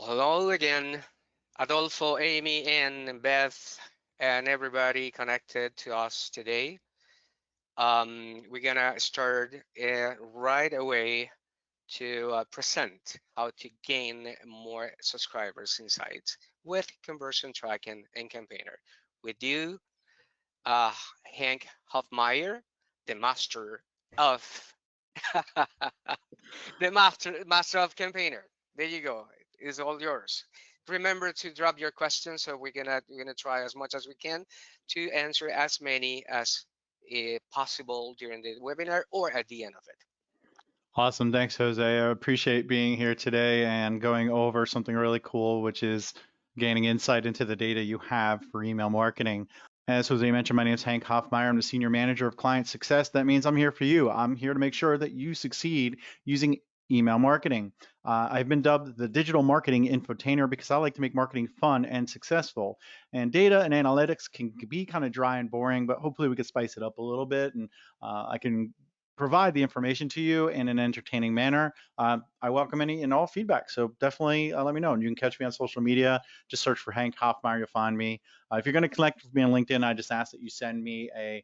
Hello again, Adolfo, Amy, and Beth, and everybody connected to us today. We're gonna start right away to present how to gain more subscribers insights with conversion tracking and campaigner. With you, uh, Hank Hoffmeyer, the master of the master of campaigner. There you go. It's all yours. Remember to drop your questions, so we're gonna try as much as we can to answer as many as possible during the webinar or at the end of it. Awesome. Thanks, Jose. I appreciate being here today and going over something really cool, which is gaining insight into the data you have for email marketing. As Jose mentioned, my name is Hank Hoffmeyer. I'm the Senior Manager of Client Success. That means I'm here for you. I'm here to make sure that you succeed using email marketing. I've been dubbed the digital marketing infotainer because I like to make marketing fun and successful. And data and analytics can be kind of dry and boring, but hopefully we can spice it up a little bit, and I can provide the information to you in an entertaining manner. I welcome any and all feedback, so definitely let me know. And you can catch me on social media. Just search for Hank Hoffmeyer, you'll find me. If you're going to connect with me on LinkedIn, I just ask that you send me a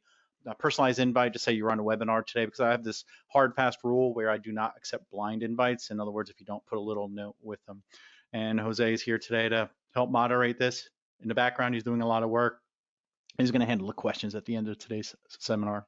personalized invite to say you're on a webinar today, because I have this hard, fast rule where I do not accept blind invites. In other words, if you don't put a little note with them. And Jose is here today to help moderate this. In the background, he's doing a lot of work. He's going to handle the questions at the end of today's seminar.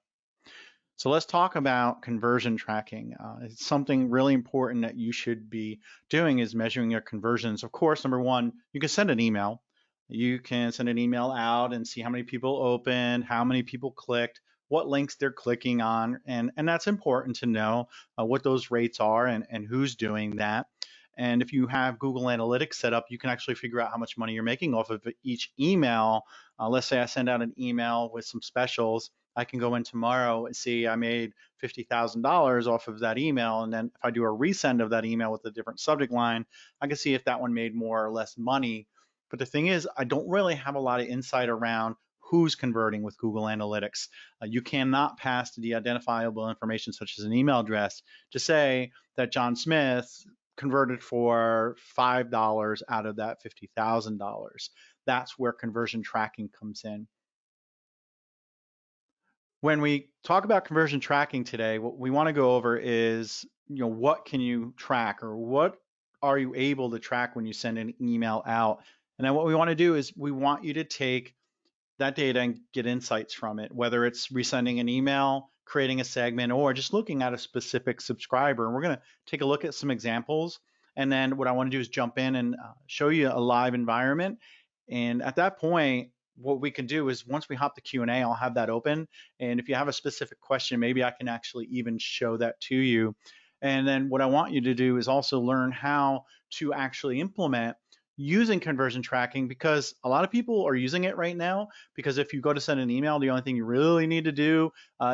So let's talk about conversion tracking. It's something really important that you should be doing is measuring your conversions. Of course, number one, you can send an email. You can send an email out and see how many people opened, how many people clicked, what links they're clicking on, and that's important to know what those rates are and who's doing that. And if you have Google Analytics set up, you can actually figure out how much money you're making off of each email. Let's say I send out an email with some specials. I can go in tomorrow and see I made $50,000 off of that email. And then if I do a resend of that email with a different subject line, I can see if that one made more or less money. But the thing is, I don't really have a lot of insight around who's converting with Google Analytics. You cannot pass the identifiable information such as an email address to say that John Smith converted for $5 out of that $50,000. That's where conversion tracking comes in. When we talk about conversion tracking today, what we want to go over is, what can you track, or what are you able to track when you send an email out? And then what we want to do is we want you to take that data and get insights from it, whether it's resending an email, creating a segment, or just looking at a specific subscriber. And we're going to take a look at some examples. And then what I want to do is jump in and show you a live environment. And at that point, what we can do is once we hop the Q&A, I'll have that open. And if you have a specific question, maybe I can actually even show that to you. And then what I want you to do is also learn how to actually implement using conversion tracking, because a lot of people are using it right now. Because if you go to send an email, the only thing you really need to do,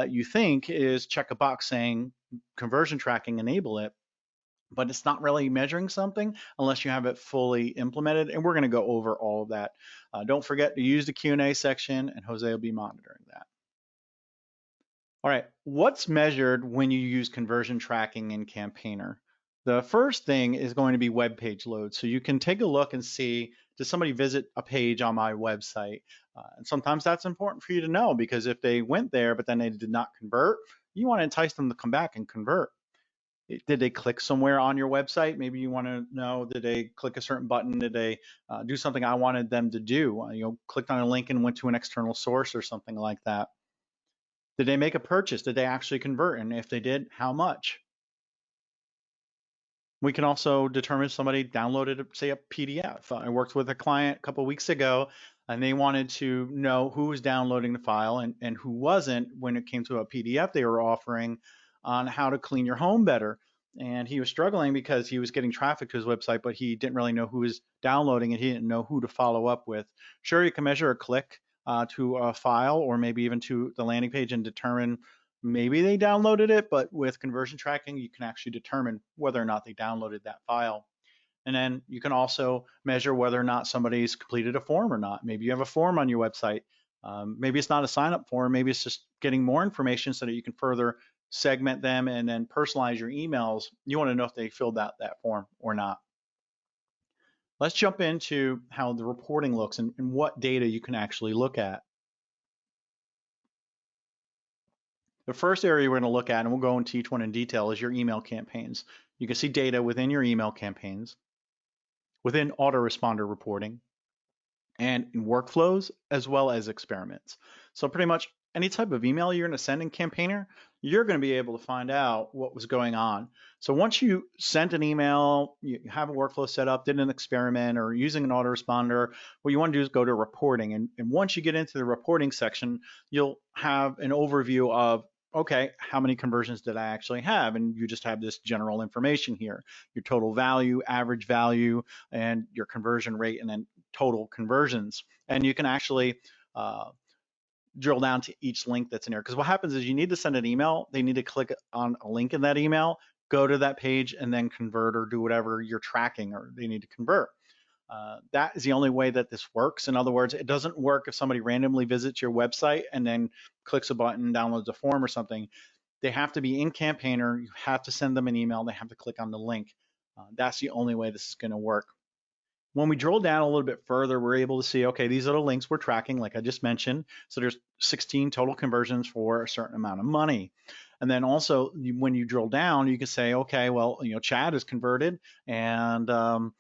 you think, is check a box saying conversion tracking, enable it. But it's not really measuring something unless you have it fully implemented. And we're going to go over all of that. Don't forget to use the Q&A section, and Jose will be monitoring that. All right, what's measured when you use conversion tracking in Campaigner? The first thing is going to be web page load. So you can take a look and see, did somebody visit a page on my website? And sometimes that's important for you to know, because if they went there but then they did not convert, you want to entice them to come back and convert. Did they click somewhere on your website? Maybe you want to know, did they click a certain button? Did they do something I wanted them to do? Clicked on a link and went to an external source or something like that. Did they make a purchase? Did they actually convert? And if they did, how much? We can also determine if somebody downloaded, say, a PDF. I worked with a client a couple of weeks ago, and they wanted to know who was downloading the file and who wasn't when it came to a PDF they were offering on how to clean your home better. And he was struggling because he was getting traffic to his website, but he didn't really know who was downloading it. He didn't know who to follow up with. Sure, you can measure a click to a file, or maybe even to the landing page, and determine maybe they downloaded it, but with conversion tracking, you can actually determine whether or not they downloaded that file. And then you can also measure whether or not somebody's completed a form or not. Maybe you have a form on your website. Maybe it's not a sign-up form. Maybe it's just getting more information so that you can further segment them and then personalize your emails. You want to know if they filled out that form or not. Let's jump into how the reporting looks and what data you can actually look at. The first area we're going to look at, and we'll go into each one in detail, is your email campaigns. You can see data within your email campaigns, within autoresponder reporting, and in workflows, as well as experiments. So pretty much any type of email you're going to send in Campaigner, you're going to be able to find out what was going on. So once you sent an email, you have a workflow set up, did an experiment, or using an autoresponder, what you want to do is go to reporting. And once you get into the reporting section, you'll have an overview of, okay, how many conversions did I actually have? And you just have this general information here, your total value, average value, and your conversion rate, and then total conversions. And you can actually drill down to each link that's in there. Because what happens is you need to send an email, they need to click on a link in that email, go to that page, and then convert or do whatever you're tracking or they need to convert. That is the only way that this works. In other words, it doesn't work if somebody randomly visits your website and then clicks a button, downloads a form or something. They have to be in Campaigner. You have to send them an email. They have to click on the link. That's the only way this is going to work. When we drill down a little bit further, we're able to see, okay, these are the links we're tracking, like I just mentioned. So there's 16 total conversions for a certain amount of money. And then also when you drill down, you can say, okay, well, Chad is converted and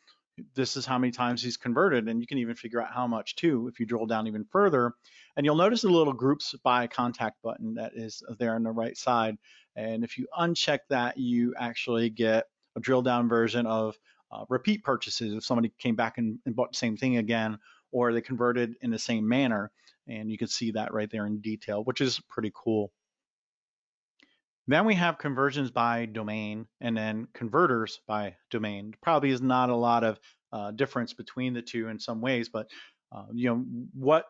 this is how many times he's converted. And you can even figure out how much too, if you drill down even further. And you'll notice the little groups by contact button that is there on the right side. And if you uncheck that, you actually get a drill down version of repeat purchases if somebody came back and bought the same thing again, or they converted in the same manner. And you can see that right there in detail, which is pretty cool. Then we have conversions by domain and then converters by domain. Probably is not a lot of difference between the two in some ways, but what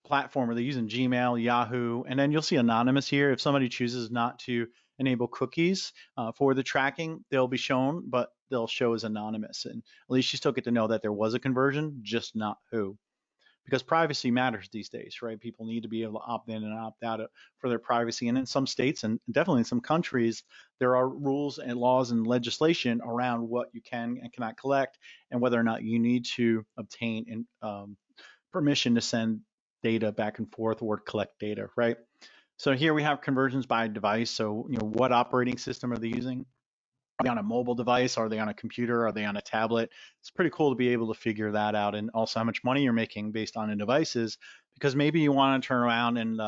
platform are they using? Gmail, Yahoo, and then you'll see anonymous here. If somebody chooses not to enable cookies for the tracking, they'll be shown, but they'll show as anonymous. And at least you still get to know that there was a conversion, just not who. Because privacy matters these days, right? People need to be able to opt in and opt out for their privacy. And in some states and definitely in some countries, there are rules and laws and legislation around what you can and cannot collect and whether or not you need to obtain permission to send data back and forth or collect data, right? So here we have conversions by device. So, what operating system are they using? Are they on a mobile device? Are they on a computer? Are they on a tablet? It's pretty cool to be able to figure that out, and also how much money you're making based on the devices, because maybe you want to turn around and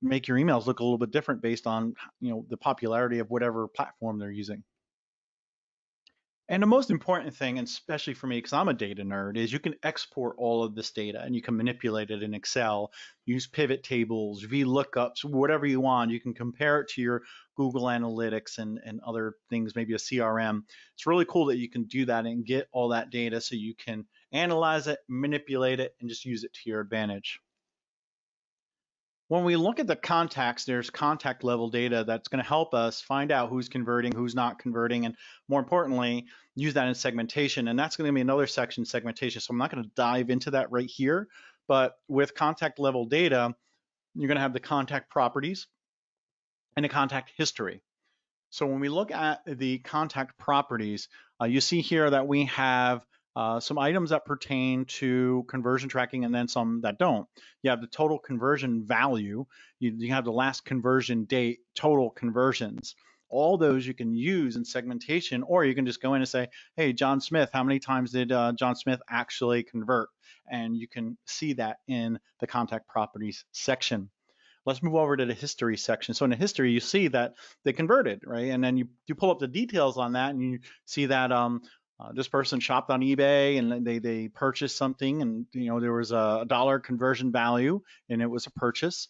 make your emails look a little bit different based on the popularity of whatever platform they're using. And the most important thing, and especially for me, because I'm a data nerd, is you can export all of this data and you can manipulate it in Excel, use pivot tables, VLOOKUPs, whatever you want. You can compare it to your Google Analytics and other things, maybe a CRM. It's really cool that you can do that and get all that data so you can analyze it, manipulate it, and just use it to your advantage. When we look at the contacts, there's contact level data that's going to help us find out who's converting, who's not converting, and more importantly, use that in segmentation. And that's going to be another section, segmentation. So I'm not going to dive into that right here, but with contact level data, you're going to have the contact properties and the contact history. So when we look at the contact properties, you see here that we have some items that pertain to conversion tracking and then some that don't. You have the total conversion value, you have the last conversion date, total conversions. All those you can use in segmentation, or you can just go in and say, hey, John Smith, how many times did John Smith actually convert? And you can see that in the contact properties section. Let's move over to the history section. So in the history, you see that they converted, right? And then you pull up the details on that and you see that this person shopped on eBay and they purchased something and there was a dollar conversion value and it was a purchase.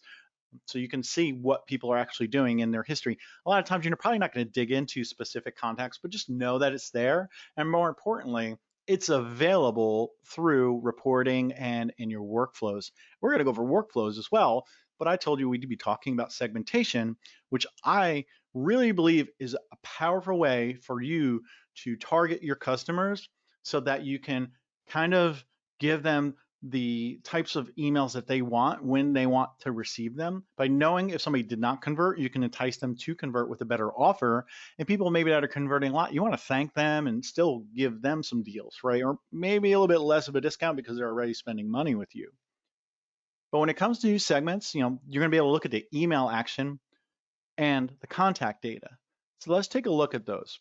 So you can see what people are actually doing in their history. A lot of times you're probably not going to dig into specific contacts, but just know that it's there. And more importantly, it's available through reporting and in your workflows. We're going to go over workflows as well, but I told you we'd be talking about segmentation, which I really believe is a powerful way for you to target your customers so that you can kind of give them the types of emails that they want when they want to receive them. By knowing if somebody did not convert, you can entice them to convert with a better offer. And people maybe that are converting a lot, you want to thank them and still give them some deals, right? Or maybe a little bit less of a discount because they're already spending money with you. But when it comes to segments, you're going to be able to look at the email action and the contact data. So let's take a look at those.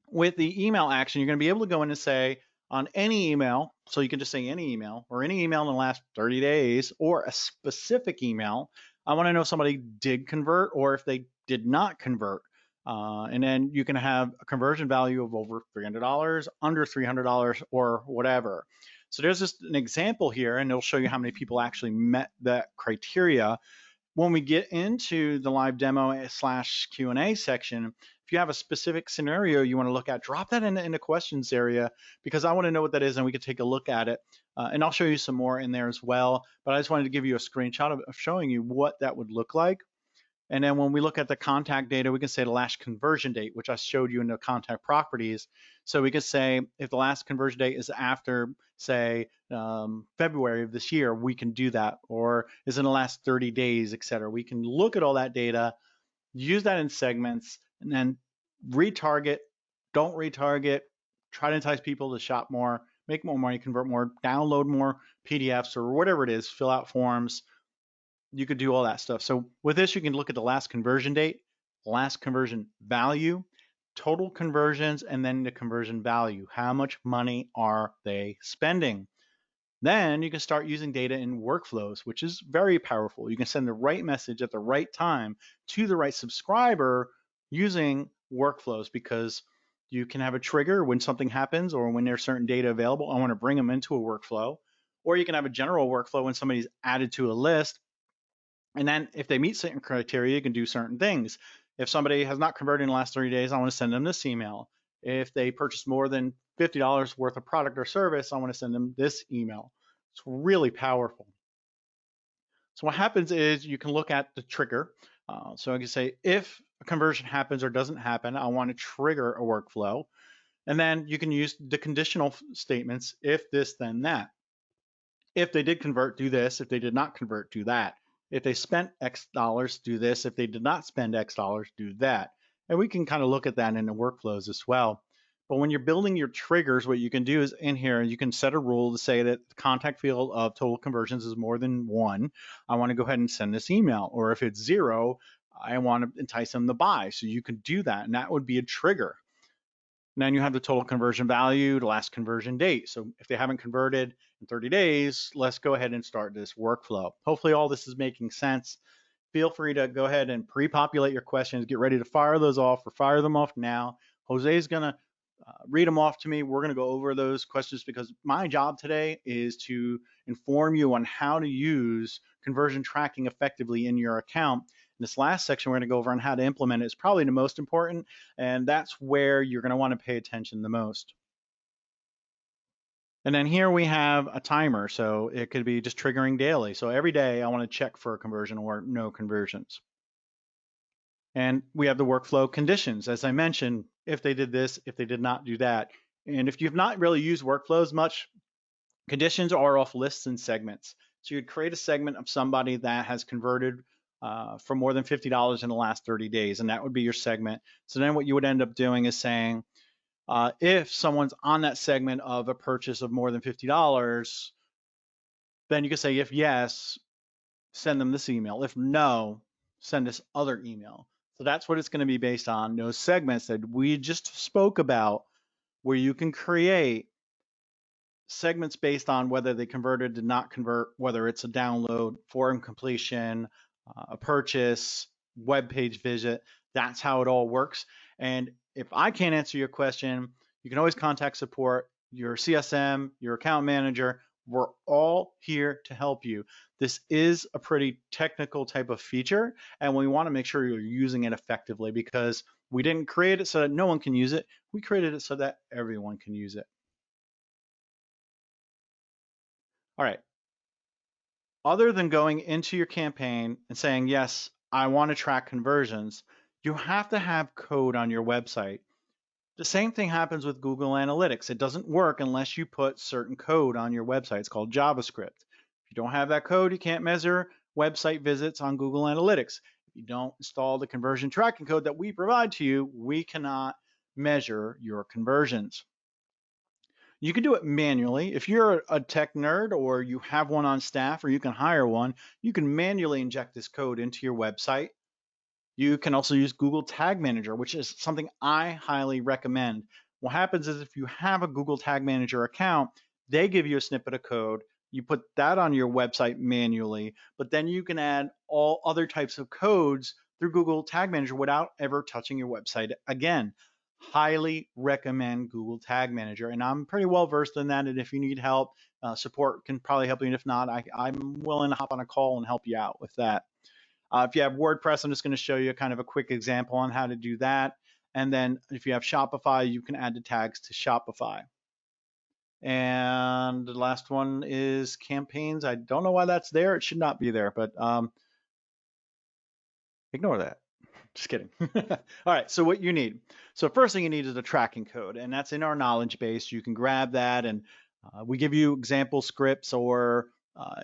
With the email action, you're going to be able to go in and say on any email, so you can just say any email or any email in the last 30 days or a specific email. I want to know if somebody did convert or if they did not convert. And then you can have a conversion value of over $300, under $300, or whatever. So there's just an example here, and it'll show you how many people actually met that criteria. When we get into the live demo slash Q&A section, if you have a specific scenario you want to look at, drop that in the questions area, because I want to know what that is and we can take a look at it. And I'll show you some more in there as well. But I just wanted to give you a screenshot of showing you what that would look like. And then when we look at the contact data, we can say the last conversion date, which I showed you in the contact properties. So we could say if the last conversion date is after, say, February of this year, we can do that, or is in the last 30 days, et cetera. We can look at all that data, use that in segments, and then retarget, don't retarget, try to entice people to shop more, make more money, convert more, download more PDFs or whatever it is, fill out forms. You could do all that stuff. So with this, you can look at the last conversion date, last conversion value, total conversions, and then the conversion value. How much money are they spending? Then you can start using data in workflows, which is very powerful. You can send the right message at the right time to the right subscriber using workflows, because you can have a trigger when something happens or when there's certain data available. I want to bring them into a workflow. Or you can have a general workflow when somebody's added to a list. And then if they meet certain criteria, you can do certain things. If somebody has not converted in the last 30 days, I want to send them this email. If they purchase more than $50 worth of product or service, I want to send them this email. It's really powerful. So what happens is you can look at the trigger. So I can say if a conversion happens or doesn't happen, I want to trigger a workflow. And then you can use the conditional statements, if this, then that. If they did convert, do this. If they did not convert, do that. If they spent X dollars, do this. If they did not spend X dollars, do that. And we can kind of look at that in the workflows as well. But when you're building your triggers, what you can do is in here, you can set a rule to say that the contact field of total conversions is more than 1. I want to go ahead and send this email. Or if it's 0, I want to entice them to buy. So you can do that, and that would be a trigger. And then you have the total conversion value, the last conversion date. So if they haven't converted in 30 days, let's go ahead and start this workflow. Hopefully all this is making sense. Feel free to go ahead and pre-populate your questions. Get ready to fire those off or fire them off now. Jose is going to read them off to me. We're going to go over those questions because my job today is to inform you on how to use conversion tracking effectively in your account. In this last section, we're going to go over on how to implement it. It's probably the most important, and that's where you're going to want to pay attention the most. And then here we have a timer, so it could be just triggering daily. So every day I want to check for a conversion or no conversions. And we have the workflow conditions. As I mentioned, if they did this, if they did not do that. And if you've not really used workflows much, conditions are off lists and segments. So you'd create a segment of somebody that has converted for more than $50 in the last 30 days, and that would be your segment. So then what you would end up doing is saying, if someone's on that segment of a purchase of more than $50, then you can say, if yes, send them this email. If no, send this other email. So that's what it's going to be based on, those segments that we just spoke about, where you can create segments based on whether they converted, did not convert, whether it's a download, form completion, a purchase, web page visit. That's how it all works. And if I can't answer your question, you can always contact support, your CSM, your account manager. We're all here to help you. This is a pretty technical type of feature, and we want to make sure you're using it effectively, because we didn't create it so that no one can use it. We created it so that everyone can use it. All right. Other than going into your campaign and saying, yes, I want to track conversions, you have to have code on your website. The same thing happens with Google Analytics. It doesn't work unless you put certain code on your website. It's called JavaScript. If you don't have that code, you can't measure website visits on Google Analytics. If you don't install the conversion tracking code that we provide to you, we cannot measure your conversions. You can do it manually. If you're a tech nerd or you have one on staff or you can hire one, you can manually inject this code into your website. You can also use Google Tag Manager, which is something I highly recommend. What happens is if you have a Google Tag Manager account, they give you a snippet of code. You put that on your website manually, but then you can add all other types of codes through Google Tag Manager without ever touching your website again. Highly recommend Google Tag Manager, and I'm pretty well versed in that. And if you need help, support can probably help you. And if not, I'm willing to hop on a call and help you out with that. If you have WordPress, I'm just going to show you kind of a quick example on how to do that. And then if you have Shopify, you can add the tags to Shopify. And the last one is campaigns. I don't know why that's there. It should not be there, but ignore that. Just kidding. All right, so what you need. So first thing you need is a tracking code, and that's in our knowledge base. You can grab that, and we give you example scripts or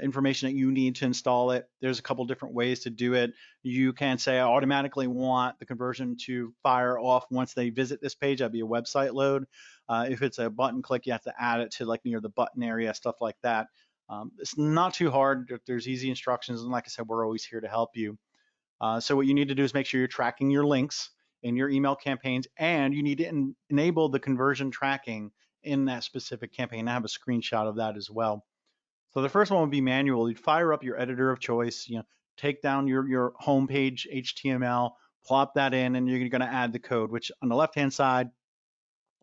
information that you need to install it. There's a couple different ways to do it. You can say, I automatically want the conversion to fire off once they visit this page. That'd be a website load. If it's a button click, you have to add it to like near the button area, stuff like that. It's not too hard. There's easy instructions, and like I said, we're always here to help you. So what you need to do is make sure you're tracking your links in your email campaigns, and you need to enable the conversion tracking in that specific campaign. I have a screenshot of that as well. So the first one would be manual. You'd fire up your editor of choice, take down your homepage HTML, plop that in, and you're going to add the code, which on the left-hand side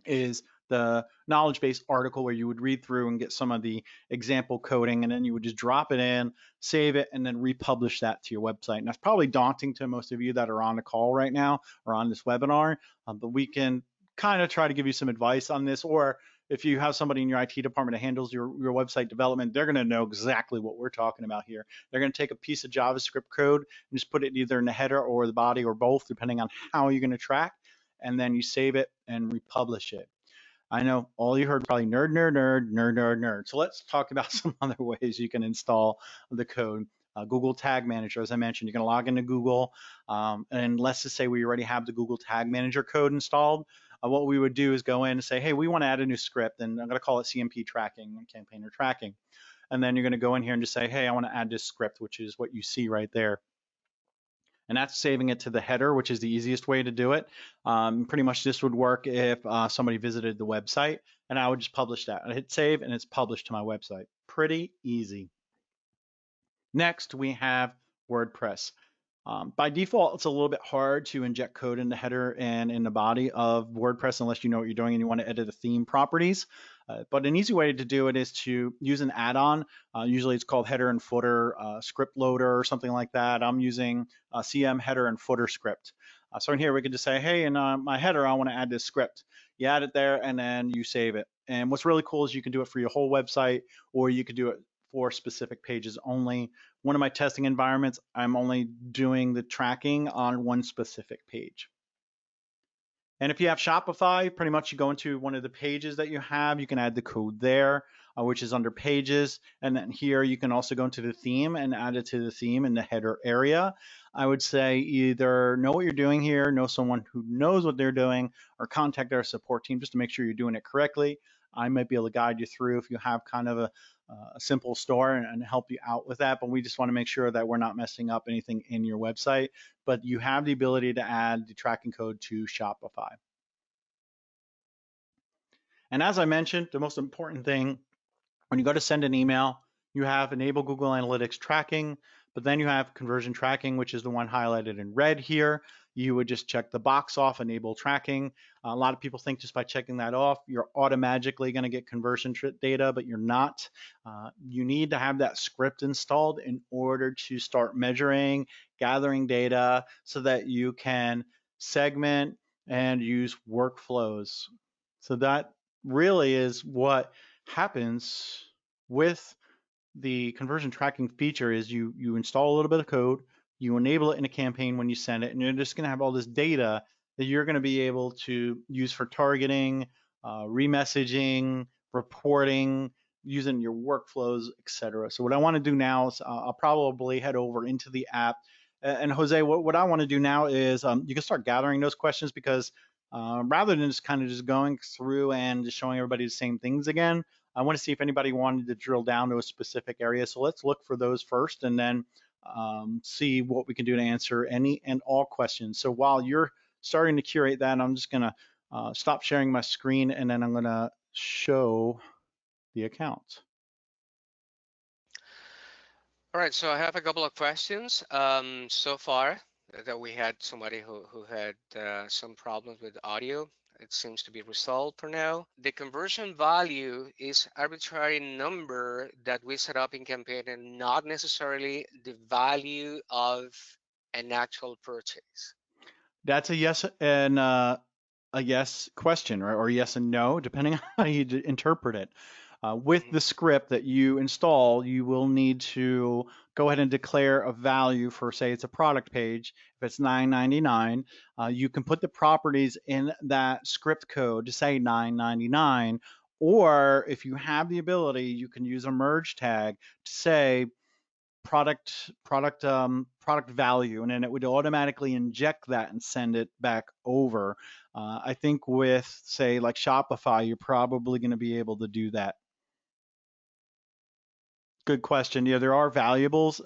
is the knowledge base article where you would read through and get some of the example coding, and then you would just drop it in, save it, and then republish that to your website. And that's probably daunting to most of you that are on the call right now or on this webinar, but we can kind of try to give you some advice on this. Or if you have somebody in your IT department that handles your website development, they're going to know exactly what we're talking about here. They're going to take a piece of JavaScript code and just put it either in the header or the body or both, depending on how you're going to track, and then you save it and republish it. I know all you heard probably nerd, nerd, nerd, nerd, nerd, nerd. So let's talk about some other ways you can install the code. Google Tag Manager, as I mentioned, you're going to log into Google, and let's just say we already have the Google Tag Manager code installed. What we would do is go in and say, hey, we want to add a new script, and I'm going to call it CMP tracking and campaigner tracking. And then you're going to go in here and just say, hey, I want to add this script, which is what you see right there. And that's saving it to the header, which is the easiest way to do it. Pretty much this would work if somebody visited the website, and I would just publish that. I hit save, and it's published to my website. Pretty easy. Next, we have WordPress. By default, it's a little bit hard to inject code in the header and in the body of WordPress unless you know what you're doing and you want to edit the theme properties. But an easy way to do it is to use an add-on. Usually it's called header and footer script loader or something like that. I'm using CM header and footer script. So in here we can just say, hey, in my header, I want to add this script. You add it there and then you save it. And what's really cool is you can do it for your whole website, or you could do it for specific pages only. One of my testing environments, I'm only doing the tracking on one specific page. And if you have Shopify, pretty much you go into one of the pages that you have, you can add the code there, which is under pages. And then here you can also go into the theme and add it to the theme in the header area. I would say either know what you're doing here, know someone who knows what they're doing, or contact our support team just to make sure you're doing it correctly. I might be able to guide you through if you have kind of a simple store and help you out with that, but we just want to make sure that we're not messing up anything in your website. But you have the ability to add the tracking code to Shopify. And as I mentioned, the most important thing when you go to send an email, you have enable Google Analytics tracking, but then you have conversion tracking, which is the one highlighted in red here. You would just check the box off, enable tracking. A lot of people think just by checking that off, you're automatically going to get conversion data, but you're not. You need to have that script installed in order to start measuring, gathering data so that you can segment and use workflows. So that really is what happens with the conversion tracking feature is you install a little bit of code, you enable it in a campaign when you send it, and you're just going to have all this data that you're going to be able to use for targeting, remessaging, reporting, using your workflows, etc. So what I want to do now is I'll probably head over into the app. And Jose, what I want to do now is you can start gathering those questions because rather than just kind of just going through and just showing everybody the same things again, I want to see if anybody wanted to drill down to a specific area. So let's look for those first and then see what we can do to answer any and all questions. So while you're starting to curate that, I'm just going to stop sharing my screen and then I'm going to show the account. All right, so I have a couple of questions so far that we had somebody who had some problems with audio. It seems to be resolved for now. The conversion value is arbitrary number that we set up in campaign and not necessarily the value of an actual purchase. That's a yes and a yes question, right? Or yes and no, depending on how you interpret it. With Mhm. the script that you install, you will need to go ahead and declare a value for, say, it's a product page. If it's $9.99, you can put the properties in that script code to say $9.99. Or if you have the ability, you can use a merge tag to say product value, and then it would automatically inject that and send it back over. I think with, say, like Shopify, you're probably going to be able to do that. Good question. Yeah, there are variables.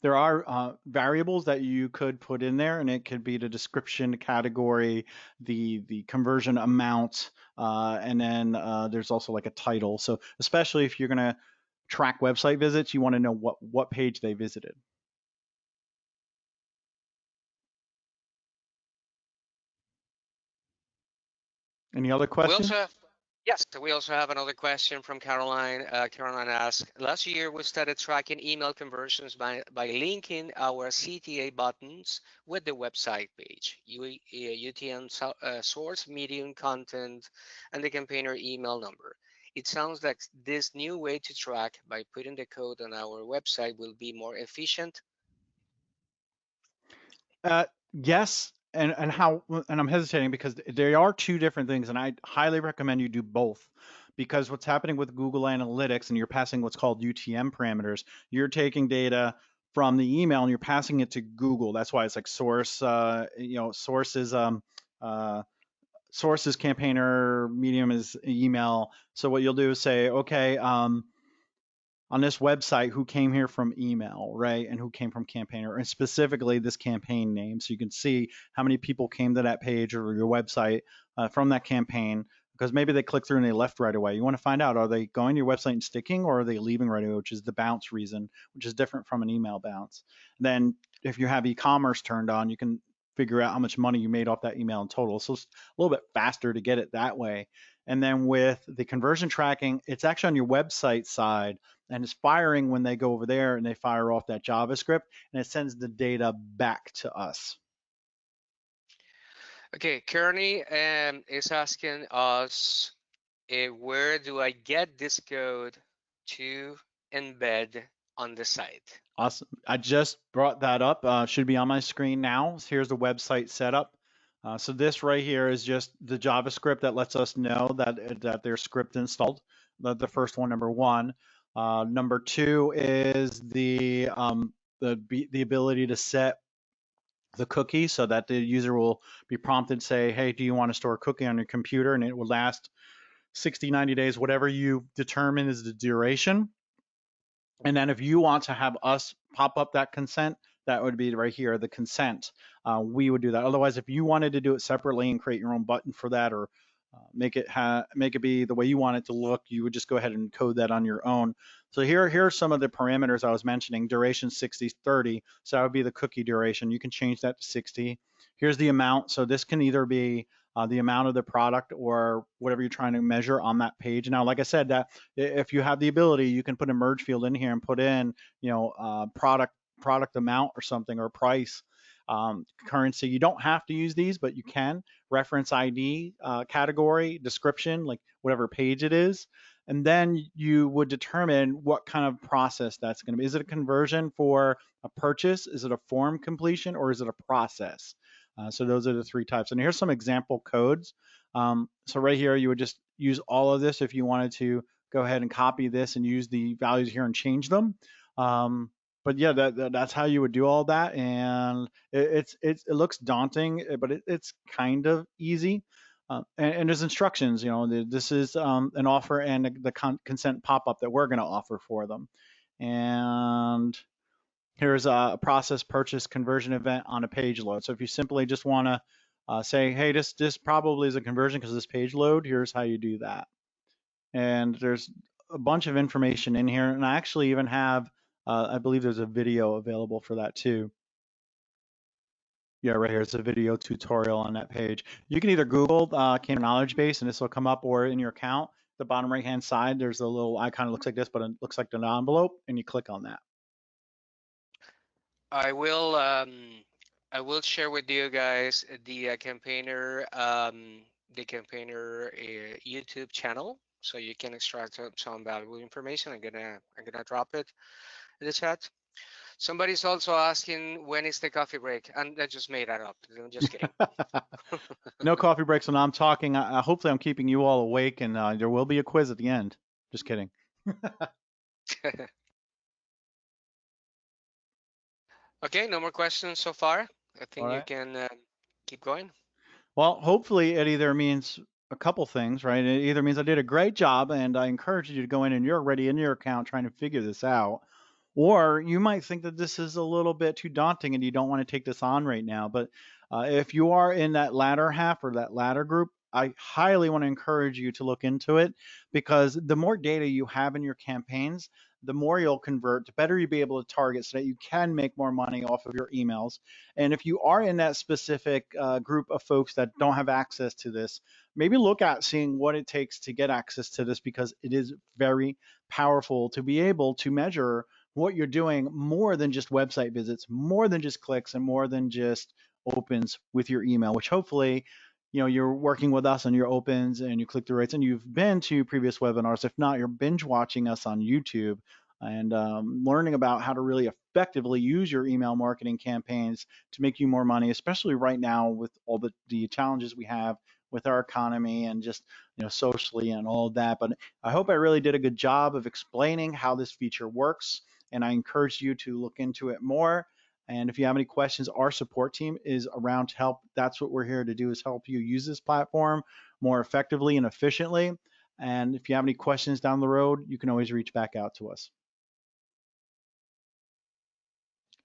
There are variables that you could put in there, and it could be the description, the category, the conversion amount, and then there's also like a title. So especially if you're going to track website visits, you want to know what page they visited. Any other We also questions? have, yes, we also have another question from Caroline. Caroline asks, last year we started tracking email conversions by linking our CTA buttons with the website page, UTM source, medium, content, and the campaigner email number. It sounds like this new way to track by putting the code on our website will be more efficient. Yes, and how and I'm hesitating because they are two different things, and I highly recommend you do both. Because what's happening with Google Analytics, and you're passing what's called UTM parameters, you're taking data from the email and you're passing it to Google. That's why it's like source, uh, source is campaigner, medium is email. So what you'll do is say, okay, on this website who came here from email, right? And who came from campaigner, and specifically this campaign name. So you can see how many people came to that page or your website from that campaign, because maybe they clicked through and they left right away. You want to find out, are they going to your website and sticking, or are they leaving right away, which is the bounce reason, which is different from an email bounce. Then if you have e-commerce turned on, you can figure out how much money you made off that email in total. So it's a little bit faster to get it that way. And then with the conversion tracking, it's actually on your website side and it's firing when they go over there and they fire off that JavaScript and it sends the data back to us. Okay, Kearney is asking us, where do I get this code to embed on the site? Awesome. I just brought that up. Should be on my screen now. So here's the website setup. So this right here is just the JavaScript that lets us know that there's script installed. The first one, number one. Number two is the ability to set the cookie so that the user will be prompted, say, hey, do you want to store a cookie on your computer? And it will last 60, 90 days, whatever you determine is the duration. And then if you want to have us pop up that consent, that would be right here, the consent. We would do that. Otherwise, if you wanted to do it separately and create your own button for that, or make it be the way you want it to look, you would just go ahead and code that on your own. So here are some of the parameters I was mentioning. Duration 60, 30. So that would be the cookie duration. You can change that to 60. Here's the amount. So this can either be the amount of the product or whatever you're trying to measure on that page. Now, like I said, that if you have the ability, you can put a merge field in here and put in, product amount or something, or price, currency. You don't have to use these, but you can. Reference ID, category, description, like whatever page it is. And then you would determine what kind of process that's going to be. Is it a conversion for a purchase? Is it a form completion, or is it a process? So those are the three types. And here's some example codes. So right here, you would just use all of this if you wanted to go ahead and copy this and use the values here and change them. Um, but yeah, that's how you would do all that. And it looks daunting, but it's kind of easy. And there's instructions. This is an offer and the consent pop-up that we're going to offer for them. And here's a process purchase conversion event on a page load. So if you simply just want to say, hey, this probably is a conversion because this page load, here's how you do that. And there's a bunch of information in here. And I actually even have, I believe there's a video available for that too. Yeah, right here. It's a video tutorial on that page. You can either Google Canvas Knowledge Base and this will come up, or in your account, the bottom right hand side, there's a little icon that looks like this, but it looks like an envelope, and you click on that. I will share with you guys the campaigner YouTube channel, so you can extract some valuable information. I'm gonna drop it in the chat. Somebody's also asking when is the coffee break, and I just made that up. I'm just kidding. No coffee breaks when I'm talking. Hopefully, I'm keeping you all awake, and there will be a quiz at the end. Just kidding. Okay, no more questions so far. I All think you right. can keep going. Well, hopefully, it either means a couple things, right? It either means I did a great job, and I encourage you to go in and you're already in your account trying to figure this out. Or you might think that this is a little bit too daunting and you don't want to take this on right now. But if you are in that latter half or that latter group, I highly want to encourage you to look into it, because the more data you have in your campaigns, the more you'll convert, the better you'll be able to target so that you can make more money off of your emails. And if you are in that specific group of folks that don't have access to this, maybe look at seeing what it takes to get access to this, because it is very powerful to be able to measure what you're doing more than just website visits, more than just clicks, and more than just opens with your email, which hopefully, you're working with us on your opens and you click through rates, and you've been to previous webinars. If not, you're binge watching us on YouTube and learning about how to really effectively use your email marketing campaigns to make you more money, especially right now with all the challenges we have with our economy and just socially and all of that. But I hope I really did a good job of explaining how this feature works, and I encourage you to look into it more. And if you have any questions, our support team is around to help. That's what we're here to do, is help you use this platform more effectively and efficiently. And if you have any questions down the road, you can always reach back out to us.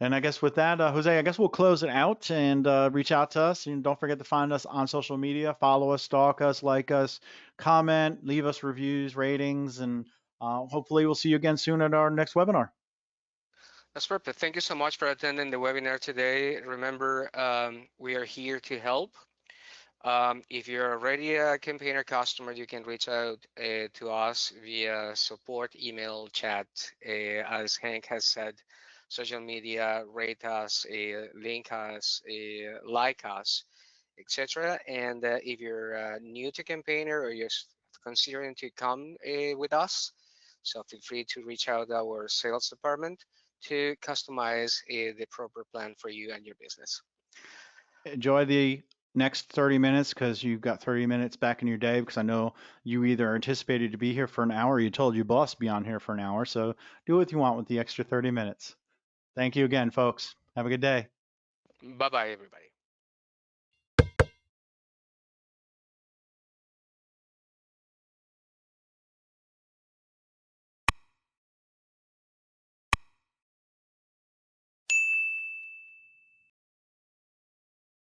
And I guess with that, Jose, I guess we'll close it out and reach out to us. And don't forget to find us on social media. Follow us, stalk us, like us, comment, leave us reviews, ratings, and hopefully we'll see you again soon at our next webinar. That's perfect. Thank you so much for attending the webinar today. Remember, we are here to help. If you're already a campaigner customer, you can reach out to us via support, email, chat. As Hank has said, social media, rate us, link us, like us, etc. And if you're new to campaigner or you're considering to come with us, so feel free to reach out to our sales department to customize the proper plan for you and your business. Enjoy the next 30 minutes, because you've got 30 minutes back in your day, because I know you either anticipated to be here for an hour or you told your boss to be on here for an hour. So do what you want with the extra 30 minutes. Thank you again, folks. Have a good day. Bye-bye, everybody.